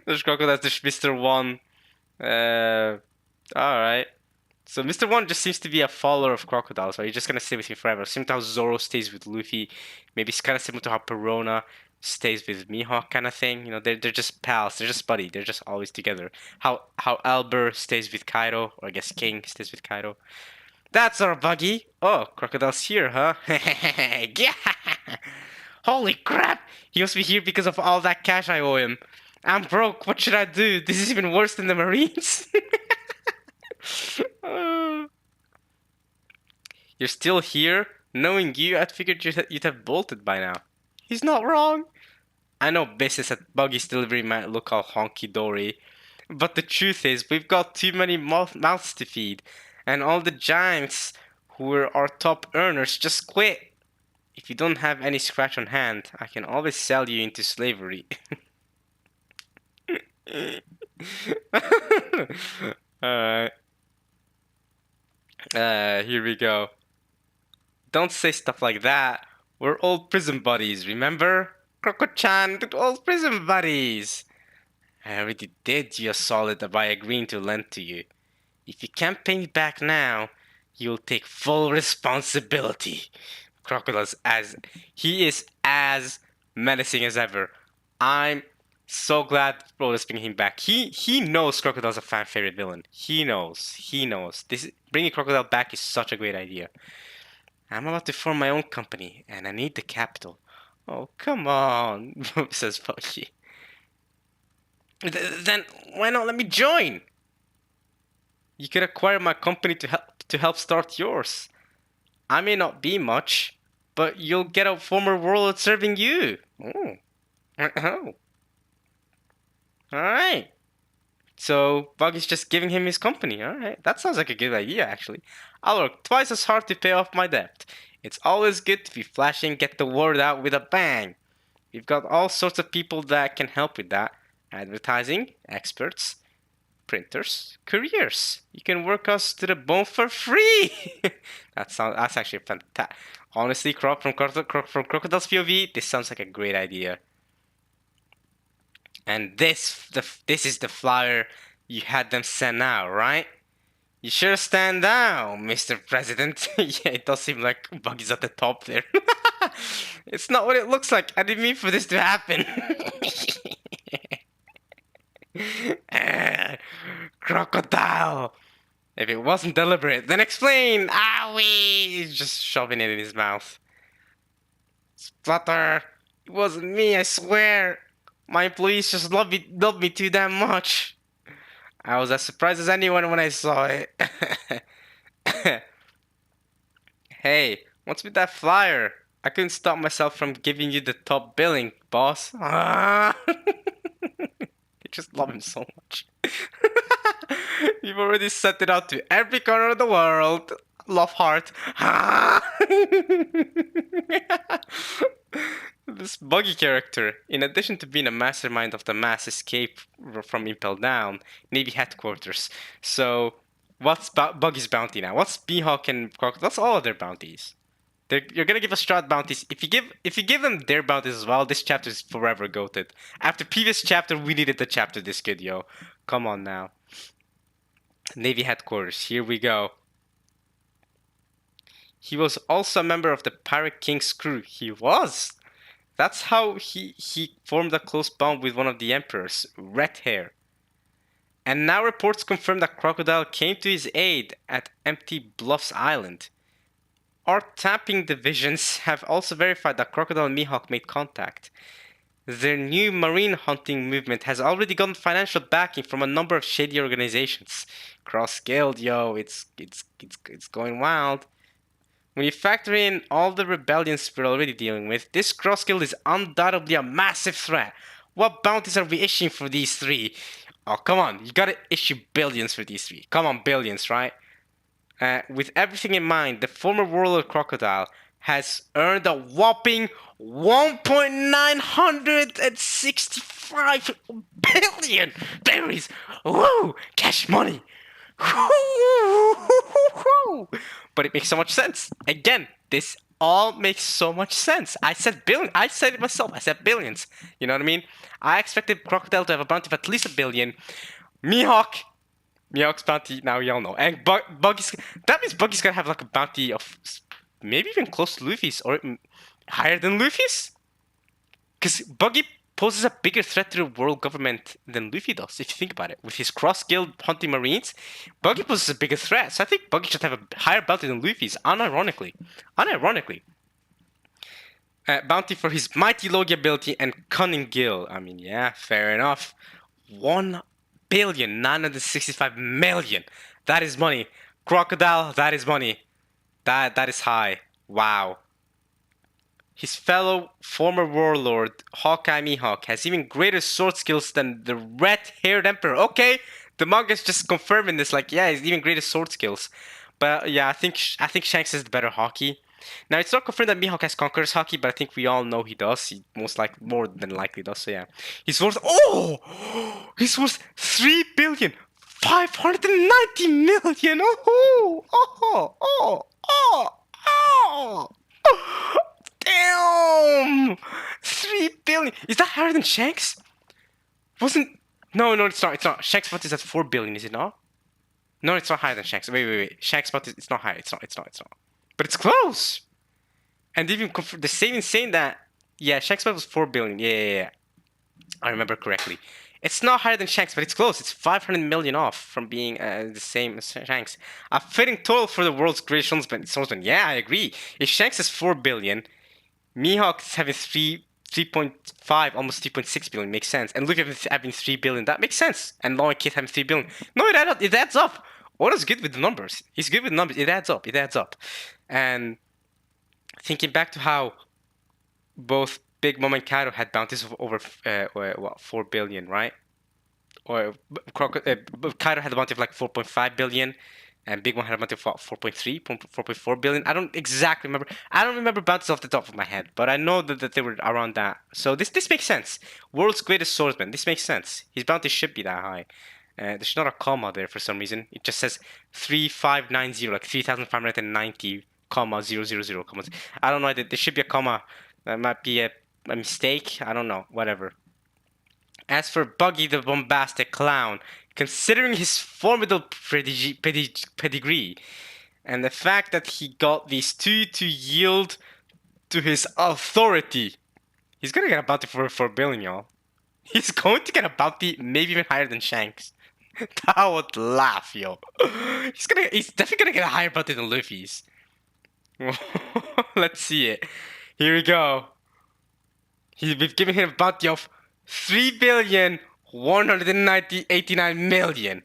There's Crocodile, there's Mr. One. Alright. So Mr. One just seems to be a follower of Crocodile, so he's just gonna stay with him forever. Similar to how Zoro stays with Luffy. Maybe it's kind of similar to how Perona stays with Mihawk, kind of thing. They're just pals. They're just buddy. They're just always together. How Albert stays with Kaido, or I guess King stays with Kaido. That's our Buggy. Oh, Crocodile's here, huh? Yeah. Holy crap! He must be here because of all that cash I owe him. I'm broke. What should I do? This is even worse than the Marines. You're still here? Knowing you, I'd figured you'd have bolted by now. He's not wrong. I know business at Buggy's Delivery might look all honky-dory, but the truth is we've got too many mouths to feed, and all the giants who were our top earners just quit. If you don't have any scratch on hand, I can always sell you into slavery. Alright. Here we go. Don't say stuff like that. We're old prison buddies, remember? Crocochan, old prison buddies. I already did you a solid by agreeing to lend to you. If you can't pay me back now, you'll take full responsibility. He is as menacing as ever. I'm so glad Bro is bringing him back. He knows Crocodile's a fan favorite villain. He knows. Bringing Crocodile back is such a great idea. I'm about to form my own company, and I need the capital. Oh, come on, says Buggy. Then why not let me join? You could acquire my company to help start yours. I may not be much, but you'll get a former warlord serving you. Oh. Alright. So Buggy's just giving him his company. Alright. That sounds like a good idea, actually. I'll work twice as hard to pay off my debt. It's always good to be flashy and get the word out with a bang. We've got all sorts of people that can help with that. Advertising, experts, printers, couriers. You can work us to the bone for free. That's actually fantastic. Honestly, from Crocodile's POV, this sounds like a great idea. And this is the flyer you had them send out, right? You sure stand down, Mr. President. Yeah, it does seem like Buggy's at the top there. It's not what it looks like. I didn't mean for this to happen. Crocodile! If it wasn't deliberate, then explain! Owie! He's just shoving it in his mouth. Splutter! It wasn't me, I swear! My employees just love me too damn much. I was as surprised as anyone when I saw it. Hey, what's with that flyer? I couldn't stop myself from giving you the top billing, boss. I just love him so much. You've already sent it out to every corner of the world. Love heart. This Buggy character, in addition to being a mastermind of the mass escape from Impel Down, Navy headquarters. So, what's Buggy's bounty now? What's Mihawk and Crocodile? That's all of their bounties. You're gonna give us Strahd bounties. If you give them their bounties as well, this chapter is forever goated. After previous chapter, we needed the chapter this good, yo. Come on now. Navy headquarters. Here we go. He was also a member of the Pirate King's crew. He was. That's how he formed a close bond with one of the emperors, Red Hair. And now reports confirm that Crocodile came to his aid at Empty Bluffs Island. Our tapping divisions have also verified that Crocodile and Mihawk made contact. Their new marine hunting movement has already gotten financial backing from a number of shady organizations. Cross Guild, yo, it's going wild. When you factor in all the rebellions we're already dealing with, this Cross Guild is undoubtedly a massive threat. What bounties are we issuing for these three? Oh, come on, you gotta issue billions for these three. Come on, billions, right? With everything in mind, the former warlord Crocodile has earned a whopping 1.965 billion berries. Woo! Cash money. But it makes so much sense. Again, this all makes so much sense. I said billion. I said it myself. I said billions. You know what I mean? I expected Crocodile to have a bounty of at least $1 billion. Mihawk's bounty, now y'all know. And Buggy's, that means Buggy's gonna have like a bounty of maybe even close to Luffy's or higher than Luffy's? Because Buggy poses a bigger threat to the world government than Luffy does, if you think about it. With his cross-guild hunting marines, Buggy poses a bigger threat. So I think Buggy should have a higher bounty than Luffy's, unironically. Bounty for his mighty Logia ability and cunning gill. I mean, yeah, fair enough. 1.965 billion. That is money. Crocodile, that is money. That is high. Wow. His fellow former warlord, Hawkeye Mihawk, has even greater sword skills than the red-haired emperor. Okay, the manga's just confirming this. Like, yeah, he's even greater sword skills. But yeah, I think Shanks is the better hockey. Now it's not confirmed that Mihawk has conqueror's hockey, but I think we all know he does. He most likely, more than likely does. So yeah, he's worth. Oh, he's worth 3,590,000,000. Oh, oh, oh, oh, oh. Damn! 3 billion. Is that higher than Shanks? Wasn't. No, no, it's not. It's not. Shanks' Bounty is at 4 billion, is it not? No, it's not higher than Shanks. Wait. Shanks' Bounty, it's not higher. It's not. But it's close! And even the same in saying that. Yeah, Shanks' Bounty was 4 billion. Yeah. I remember correctly. It's not higher than Shanks, but it's close. It's 500 million off from being the same as Shanks. A fitting total for the world's greatest swordsman. Yeah, I agree. If Shanks is 4 billion, Mihawk is having 3.5, almost 3.6 billion, makes sense. And Luffy having 3 billion, that makes sense. And Long Kid having 3 billion. No, it adds up. Oda's good with the numbers. He's good with numbers. It adds up. And thinking back to how both Big Mom and Kaido had bounties of over 4 billion, right? Or Kaido had a bounty of like 4.5 billion, and Big Mom had a bounty of what, 4.3, 4.4 billion. I don't exactly remember. I don't remember bounties off the top of my head, but I know that they were around that. So this makes sense. World's greatest swordsman. This makes sense. His bounty should be that high. There's not a comma there for some reason. It just says 3590, like 3,590, comma 000, comma. I don't know. There should be a comma. That might be a mistake. I don't know. Whatever. As for Buggy the Bombastic Clown, considering his formidable pedigree and the fact that he got these two to yield to his authority, he's gonna get a bounty for 4 billion, y'all. He's going to get a bounty maybe even higher than Shanks. I would laugh, yo. He's definitely gonna get a higher bounty than Luffy's. Let's see it. Here we go. We've given him a bounty of 3,189,000,000.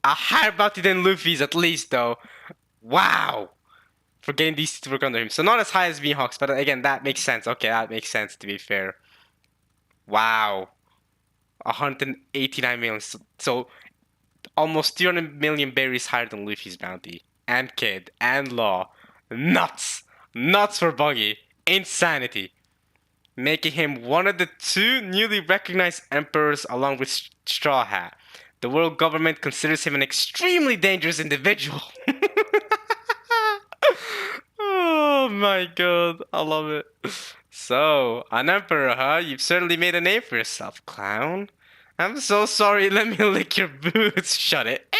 A higher bounty than Luffy's at least, though. Wow. For getting these to work under him. So not as high as Mihawk's, but again, that makes sense. Okay, that makes sense, to be fair. Wow. 189 million. So almost 200 million berries higher than Luffy's bounty. And Kid. And Law. Nuts. Nuts for Buggy. Insanity. Making him one of the two newly recognized emperors along with Straw Hat. The world government considers him an extremely dangerous individual. Oh my god, I love it. So, an emperor, huh? You've certainly made a name for yourself, clown. I'm so sorry, let me lick your boots. Shut it.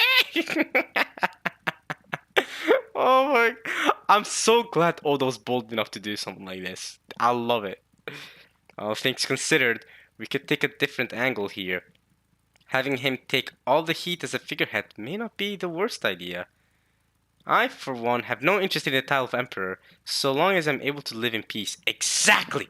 Oh my... I'm so glad Odo's bold enough to do something like this. I love it. All things considered, we could take a different angle here. Having him take all the heat as a figurehead may not be the worst idea. I, for one, have no interest in the title of Emperor, so long as I'm able to live in peace. Exactly!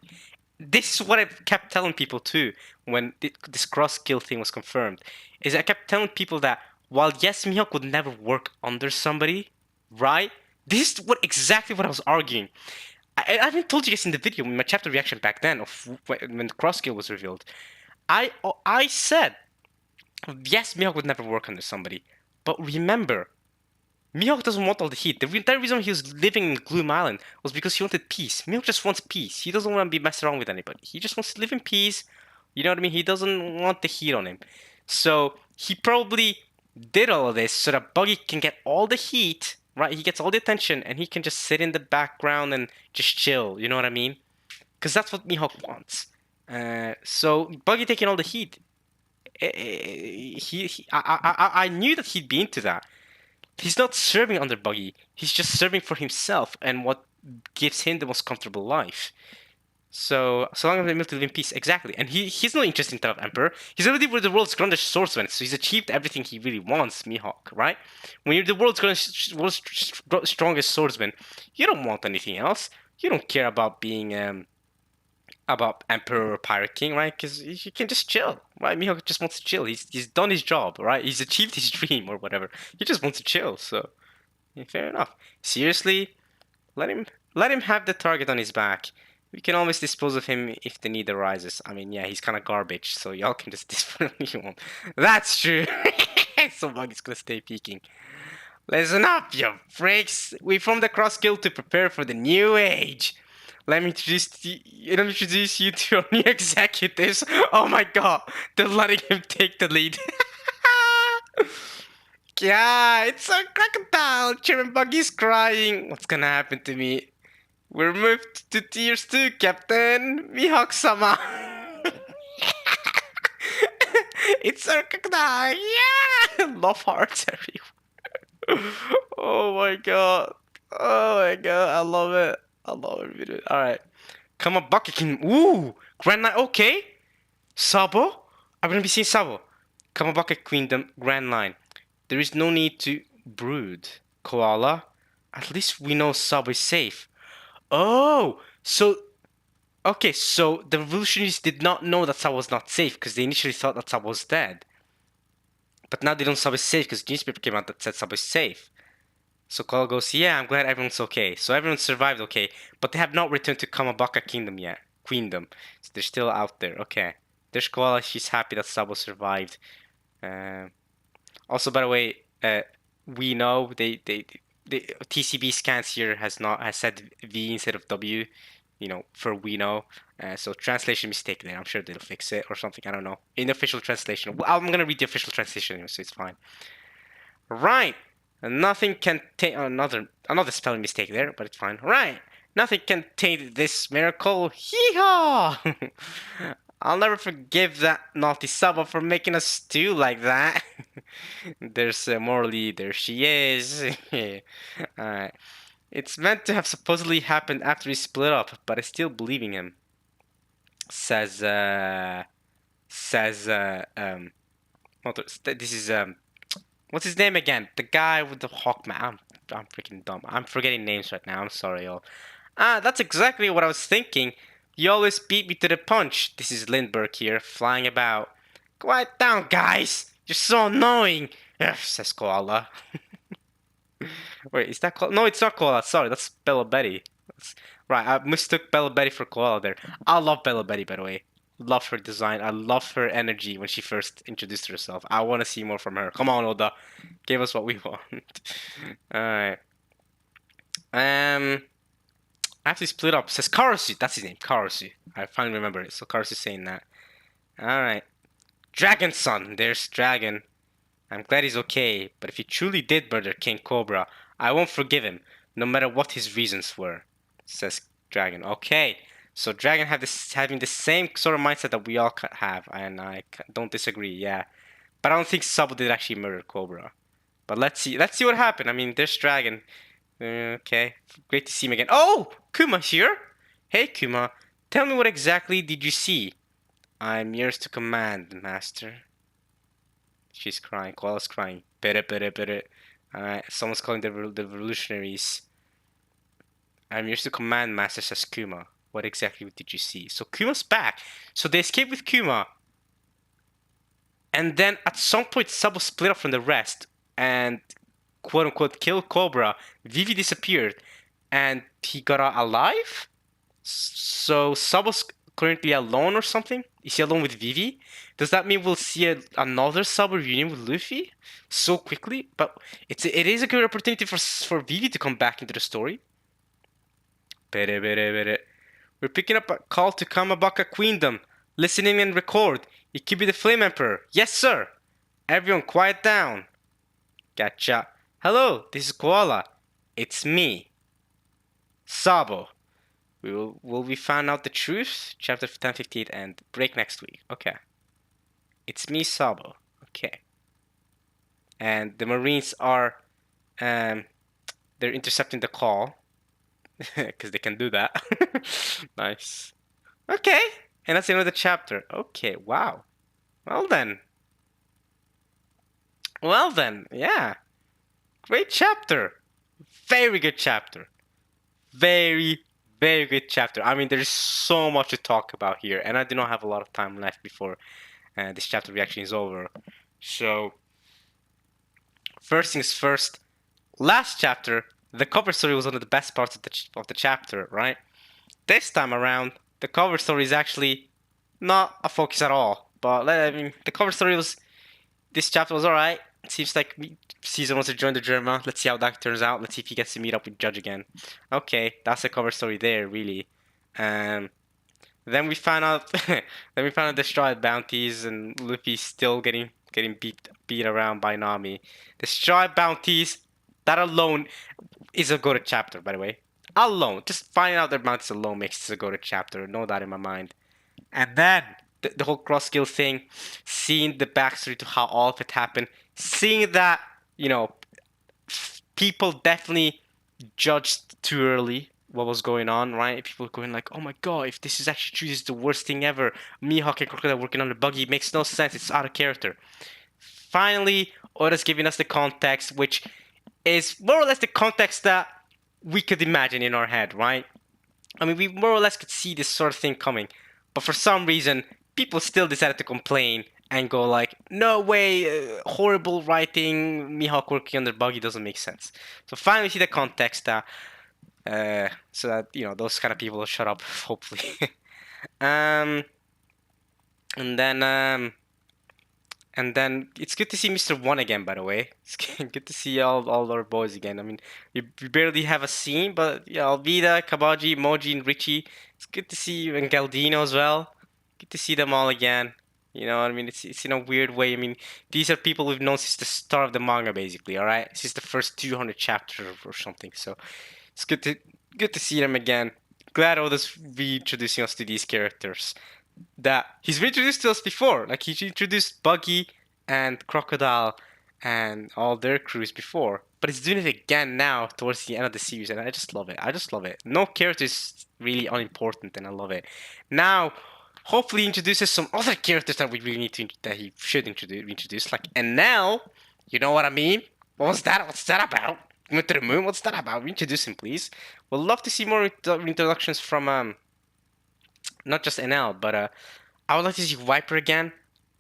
This is what I kept telling people too, when this cross-skill thing was confirmed. Is I kept telling people that, while yes, Mihawk would never work under somebody, right? This is exactly what I was arguing. I haven't told you guys in the video, in my chapter reaction back then, of when the cross skill was revealed. I said, yes, Mihawk would never work under somebody. But remember, Mihawk doesn't want all the heat. The entire reason he was living in Gloom Island was because he wanted peace. Mihawk just wants peace. He doesn't want to be messing around with anybody. He just wants to live in peace. You know what I mean? He doesn't want the heat on him. So he probably did all of this so that Buggy can get all the heat. Right, he gets all the attention, and he can just sit in the background and just chill. You know what I mean? Because that's what Mihawk wants. So Buggy taking all the heat. I knew that he'd be into that. He's not serving under Buggy. He's just serving for himself and what gives him the most comfortable life. So long as I'm able to live in peace, exactly. And he's not interested in title of Emperor. He's already the world's grandest swordsman, so he's achieved everything he really wants, Mihawk, right? When you're the world's strongest swordsman, you don't want anything else. You don't care about being about Emperor or Pirate King, right? Because you can just chill, right? Mihawk just wants to chill. He's done his job, right? He's achieved his dream or whatever. He just wants to chill. So yeah, fair enough. Seriously, let him Let him have the target on his back. We can always dispose of him if the need arises. I mean, yeah, he's kind of garbage, so y'all can just dispose of him if you want. That's true. So Buggy's gonna stay peeking. Listen up, you freaks. We formed the Cross Guild to prepare for the new age. Let me introduce you to your new executives. Oh my god, they're letting him take the lead. Yeah, it's a crocodile. Chairman Buggy's crying. What's gonna happen to me? We're moved to tiers 2, Captain. Mihawk-sama. It's a crocodile. Yeah! Love hearts everywhere. Oh my god. Oh my god. I love it. I love it. Alright. Come on, Buckykin. Ooh! Grand Line. Okay. Sabo? I'm gonna be seeing Sabo. Come on, Bucket Queendom. Grand Line. There is no need to brood. Koala. At least we know Sabo is safe. Oh! So okay, so the revolutionaries did not know that Sabo was not safe because they initially thought that Sabo was dead. But now they don't know Sabo is safe because the newspaper came out that said Sabo is safe. So Koala goes, yeah, I'm glad everyone's okay. So everyone survived okay, but they have not returned to Kamabaka Kingdom yet. Queendom. So they're still out there. Okay. There's Koala, she's happy that Sabo survived. Also, by the way, we know the TCB scans here has said V instead of W, for we know. So translation mistake there. I'm sure they'll fix it or something. I don't know. In the official translation, well, I'm gonna read the official translation anyway, so it's fine. Right. Nothing can take another spelling mistake there, but it's fine. Right. Nothing can taint this miracle. Hee-haw! I'll never forgive that naughty Saba for making us stew like that. There's Morley, there she is. Alright. It's meant to have supposedly happened after he split up, but I still believe in him. Says, this is, what's his name again? The guy with the hawk man. I'm freaking dumb. I'm forgetting names right now. I'm sorry, y'all. That's exactly what I was thinking. You always beat me to the punch. This is Lindbergh here, flying about. Quiet down, guys. You're so annoying. Ugh, says Koala. Wait, is that Koala? No, it's not Koala. Sorry, that's Bella Betty. Right, I mistook Bella Betty for Koala there. I love Bella Betty, by the way. Love her design. I love her energy when she first introduced herself. I want to see more from her. Come on, Oda. Give us what we want. Alright. After he split up, says Karasu. That's his name, Karasu. I finally remember it. So Karasu's saying that. Alright. Dragon Son. There's Dragon. I'm glad he's okay, but if he truly did murder King Cobra, I won't forgive him, no matter what his reasons were, says Dragon. Okay, so Dragon having the same sort of mindset that we all have, and I don't disagree, yeah. But I don't think Sabo did actually murder Cobra. But let's see what happened. I mean, there's Dragon. Okay, great to see him again. Oh, Kuma's here. Hey, Kuma, tell me what exactly did you see? I'm yours to command, Master. She's crying. Koala's crying. Bere. Alright, someone's calling the revolutionaries. I'm used to command, Master, says Kuma. What exactly did you see? So Kuma's back. So they escaped with Kuma. And then at some point, Sabo split up from the rest and quote unquote killed Cobra. Vivi disappeared. And he got out alive? So Sabo's currently alone or something? Is he alone with Vivi? Does that mean we'll see another Sabo reunion with Luffy so quickly? But it is a good opportunity for Vivi to come back into the story. We're picking up a call to Kamabaka Queendom. Listen in and record. It could be the Flame Emperor. Yes, sir. Everyone quiet down. Gotcha. Hello, this is Koala. It's me. Sabo. Will we find out the truth? Chapter 1058 and break next week. Okay. It's me, Sabo. Okay. And the Marines are, they're intercepting the call. Because they can do that. Nice. Okay. And that's the end of the chapter. Okay, wow. Well then. Yeah. Great chapter. Very good chapter. Very good chapter. I mean, there's so much to talk about here, and I do not have a lot of time left before this chapter reaction is over. So, first things first, last chapter, the cover story was one of the best parts of the chapter, right? This time around, the cover story is actually not a focus at all. But I mean, the cover story was this chapter was alright. It seems like Caesar wants to join the drama. Let's see how that turns out. Let's see if he gets to meet up with Judge again. Okay, that's the cover story there, really. Um, then we found out, destroyed bounties and Luffy still getting beat around by Nami. Destroyed bounties. That alone is a good chapter, by the way. Alone, just finding out their bounties alone makes this a good chapter. No doubt in my mind. And then the whole cross skill thing, seeing the backstory to how all of it happened, seeing that, you know, people definitely judged too early what was going on, right? People going like, oh my god, if this is actually true, this is the worst thing ever. Mihawk and Crocodile working on the buggy makes no sense, it's out of character. Finally, Oda's giving us the context, which is more or less the context that we could imagine in our head, right? I mean, we more or less could see this sort of thing coming. But for some reason, people still decided to complain and go like, no way, horrible writing, Mihawk working on their buggy doesn't make sense. So finally see the context so that, you know, those kind of people will shut up, hopefully. um, and then it's good to see Mr. One again, by the way. It's good to see all our boys again. I mean, we barely have a scene, but yeah, Alvida, Kabaji, Moji, and Richie. It's good to see you and Galdino as well. Good to see them all again. You know what I mean? It's in a weird way. I mean, these are people we've known since the start of the manga, basically. All right, since the first 200 chapters or something. So it's good to see them again. Glad Oda's reintroducing us to these characters that he's introduced to us before. Like he introduced Buggy and Crocodile and all their crews before, but he's doing it again now towards the end of the series, and I just love it. I just love it. No character is really unimportant, and I love it. Now, hopefully, he introduces some other characters that we really need to that he should introduce, like Enel. You know what I mean? What was that? What's that about? Went to the moon. What's that about? Introduce him, please. We'd love to see more introductions from not just NL, but I would like to see Viper again.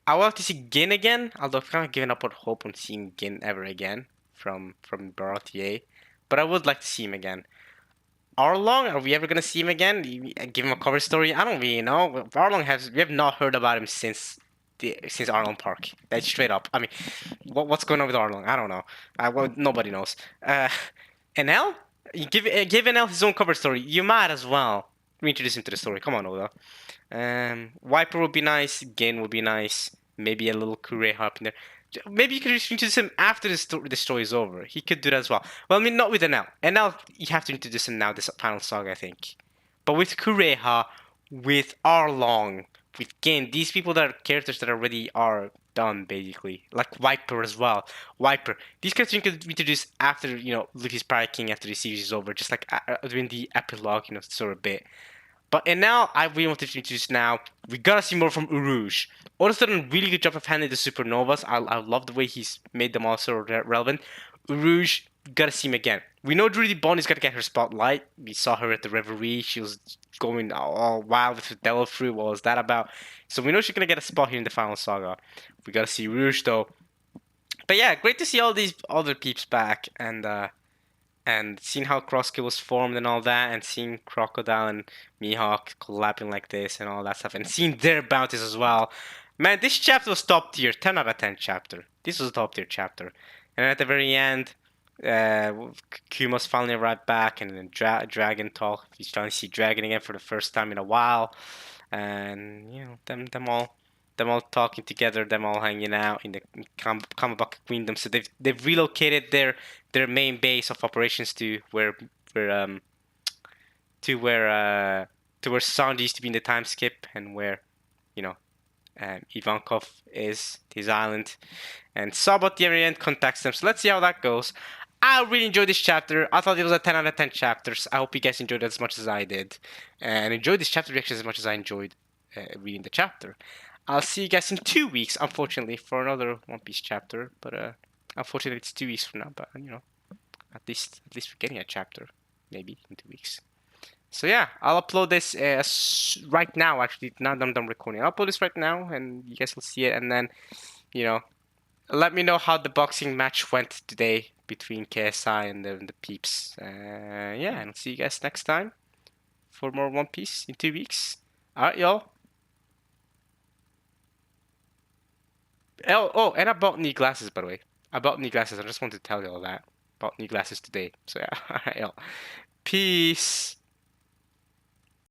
I would like to see Gin again, although I've kind of given up on hope on seeing Gin ever again from Baratier. But I would like to see him again. Arlong, are we ever gonna see him again? Give him a cover story? I don't really know. We have not heard about him since Arlong Park. That's straight up. I mean, what's going on with Arlong? I don't know. Nobody knows. NL? Give NL his own cover story. You might as well reintroduce him to the story. Come on, Oda. Viper would be nice. Gin would be nice. Maybe a little Kureha up in there. Maybe you could introduce him after the story is over. He could do that as well. Well, I mean, not with NL. NL, you have to introduce him now, this final saga, I think. But with Kureha, with Arlong, with Gin, these people that are characters that already are done, basically. Like Viper as well. Viper. These characters you could introduce after, you know, Luffy's Pirate King after the series is over. Just like during the epilogue, you know, sort of bit. But and now I really want to introduce now. We gotta see more from Uruj. Oda's done a really good job of handling the supernovas. I love the way he's made them also relevant. Uruj, gotta see him again. We know Drudy Bonnie's gotta get her spotlight. We saw her at the Reverie. She was going all wild with the Devil Fruit. What was that about? So we know she's gonna get a spot here in the final saga. We gotta see Uruj though. But yeah, great to see all these other peeps back and seeing how Crosskill was formed and all that, and seeing Crocodile and Mihawk collabing like this and all that stuff, and seeing their bounties as well. Man, this chapter was top tier, 10 out of 10 chapter. This was a top tier chapter. And at the very end, Kuma's finally right back, and then Dragon talk. He's trying to see Dragon again for the first time in a while, and you know them all talking together, them all hanging out in the Kamabaka Kingdom. So they've relocated their main base of operations to where Sanji used to be in the time skip, and where, you know, Ivankov is, his island. And Sabo at the very end contacts them. So let's see how that goes. I really enjoyed this chapter. I thought it was a 10 out of 10 chapters. I hope you guys enjoyed it as much as I did, and enjoyed this chapter reaction as much as I enjoyed reading the chapter. I'll see you guys in 2 weeks, unfortunately, for another One Piece chapter. But unfortunately, it's 2 weeks from now. But you know, at least we're getting a chapter, maybe in 2 weeks. So yeah, I'll upload this right now. Actually, now that I'm done recording, I'll upload this right now, and you guys will see it. And then, you know, let me know how the boxing match went today between KSI and the peeps. Yeah, and I'll see you guys next time for more One Piece in 2 weeks. Alright, y'all. Oh, and I bought new glasses, by the way. I bought new glasses. I just wanted to tell you all that. Bought new glasses today. So yeah, alright, y'all. Peace.